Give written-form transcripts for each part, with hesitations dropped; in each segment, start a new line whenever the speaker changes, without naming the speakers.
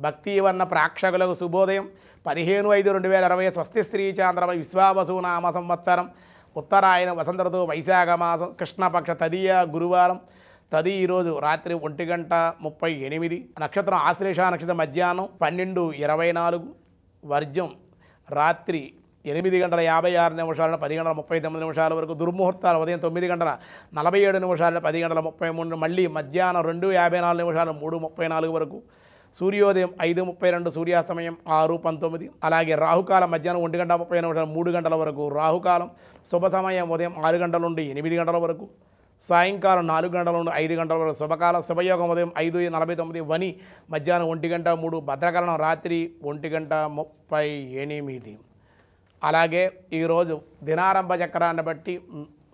భక్తివర్ణ ప్రేక్షకులకు శుభోదయం 15/5/2020 స్వస్తి శ్రీ చాంద్రమ విశ్వావసు నామ సంవత్సరం ఉత్తరాయణ వసంత ఋతువు వైశాఖ మాసం కృష్ణపక్ష తదియ గురువారం తది ఈరోజు రాత్రి 1:38 నక్షత్రం ఆశ్లేష నక్షత్రం మధ్యాహ్నం 12:24 వర్జం రాత్రి 8:56 నుండి 10:39 వరకు దుర్ముహూర్తాలు ఉదయం 9:47 నుండి 10:33 మళ్ళీ మధ్యాహ్నం 2:54 నుండి 3:34 వరకు సూర్యోదయం 5:32 సూర్యాస్తమయం 6:19 అలాగే రాహుకాలం మధ్యాహ్నం 1:30 3 గంటల వరకు రాహుకాలం శుభ సమయం ఉదయం 6 గంటల నుండి 8 గంటల వరకు సాయంకాలం 4 గంటల నుండి 5 గంటల వరకు శుభకాలం శుభయోగం ఉదయం 5:49 వని మధ్యాహ్నం 1:03 భద్రకరణం రాత్రి 1:38 అలాగే ఈరోజు దినారంభ చక్రాన్ని బట్టి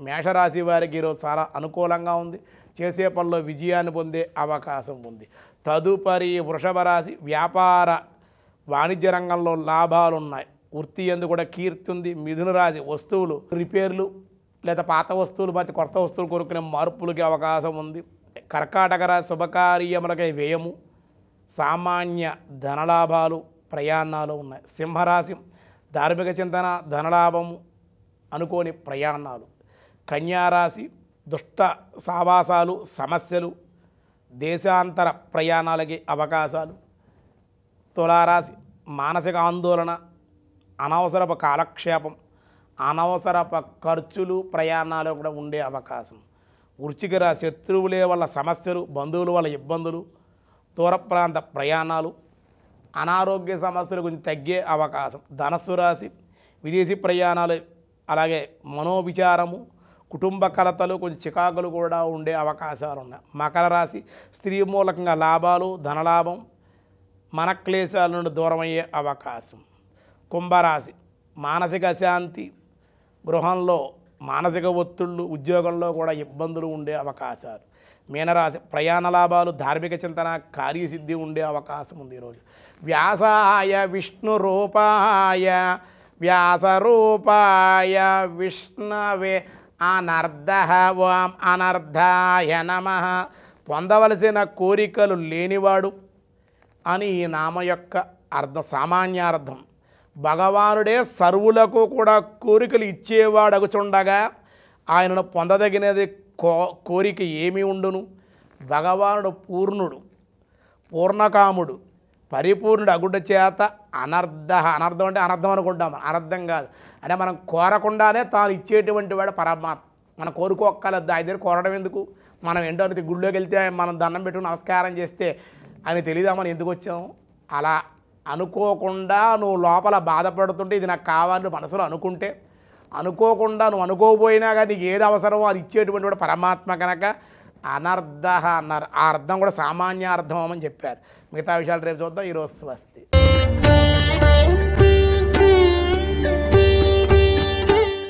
మేషరాశి వారికి ఈరోజు చాలా అనుకూలంగా ఉంది. చేసే పనిలో విజయాన్ని పొందే అవకాశం ఉంది. తదుపరి వృషభ రాశి వ్యాపార వాణిజ్య రంగంలో లాభాలు ఉన్నాయి. వృత్తి యందు కూడా కీర్తి ఉంది. మిథున రాశి వస్తువులు రిపేర్లు లేదా పాత వస్తువులు మరి కొత్త వస్తువులు కొనుక్కునే మార్పులకి అవకాశం ఉంది. కర్కాటక రాశి శుభకార్యములకై వ్యయము సామాన్య ధనలాభాలు ప్రయాణాలు ఉన్నాయి. సింహరాశి ధార్మిక చింతన ధనలాభము అనుకోని ప్రయాణాలు. కన్యారాశి దుష్ట సావాసాలు సమస్యలు దేశాంతర ప్రయాణాలకి అవకాశాలు. తులారాశి మానసిక ఆందోళన అనవసరపు కాలక్షేపం అనవసరపు ఖర్చులు ప్రయాణాలు కూడా ఉండే అవకాశం. వృశ్చిక రాశి శత్రువులే వల్ల సమస్యలు బంధువుల వల్ల ఇబ్బందులు దూర ప్రాంత ప్రయాణాలు అనారోగ్య సమస్యలు కొంచెం తగ్గే అవకాశం. ధనస్సు రాశి విదేశీ ప్రయాణాలు అలాగే మనోవిచారము కుటుంబ కలతలు కొంచెం చికాకులు కూడా ఉండే అవకాశాలు ఉన్నాయి. మకర రాశి స్త్రీ మూలకంగా లాభాలు ధనలాభం మనక్లేశాల నుండి దూరమయ్యే అవకాశం. కుంభరాశి మానసిక అశాంతి గృహంలో మానసిక ఒత్తిళ్ళు ఉద్యోగంలో కూడా ఇబ్బందులు ఉండే అవకాశాలు. మీనరాశి ప్రయాణ లాభాలు ధార్మిక చింతన కార్యసిద్ధి ఉండే అవకాశం ఉంది. ఈరోజు వ్యాసాయ విష్ణు రూపాయ వ్యాసరూపాయ విష్ణవే అనర్ధం అనర్ధాయ నమః పొందవలసిన కోరికలు లేనివాడు అని ఈ నామ యొక్క అర్థం సామాన్యార్థం. భగవానుడే సర్వులకు కూడా కోరికలు ఇచ్చేవాడగుచుండగా ఆయనను పొందదగినది కోరిక ఏమి ఉండును. భగవానుడు పూర్ణుడు పూర్ణకాముడు పరిపూర్ణుడు అగుట చేత అనర్థం అంటే అనర్థం అనుకుంటాం. అనర్థం కాదు అంటే మనం కోరకుండానే తాను ఇచ్చేటువంటి వాడు పరమాత్మ. మనం కోరుకోక్కర్లేదు. ఆయన దగ్గర కోరడం ఎందుకు? మనం ఏంటో అనేది గుళ్ళోకి వెళ్తే మనం దండం పెట్టుకుని నమస్కారం చేస్తే అని తెలియదా మనం ఎందుకు వచ్చాము? అలా అనుకోకుండా నువ్వు లోపల బాధపడుతుంటే ఇది నాకు కావాలని మనసులో అనుకుంటే అనుకోకుండా నువ్వు అనుకోపోయినా కానీ నీకు ఏది అవసరమో అది ఇచ్చేటువంటి వాడు పరమాత్మ కనుక అనర్థ అన్నారు. ఆ అర్థం కూడా సామాన్య అర్థం అని చెప్పారు. మిగతా విషయాలు రేపు చూద్దాం. ఈరోజు స్వస్తి.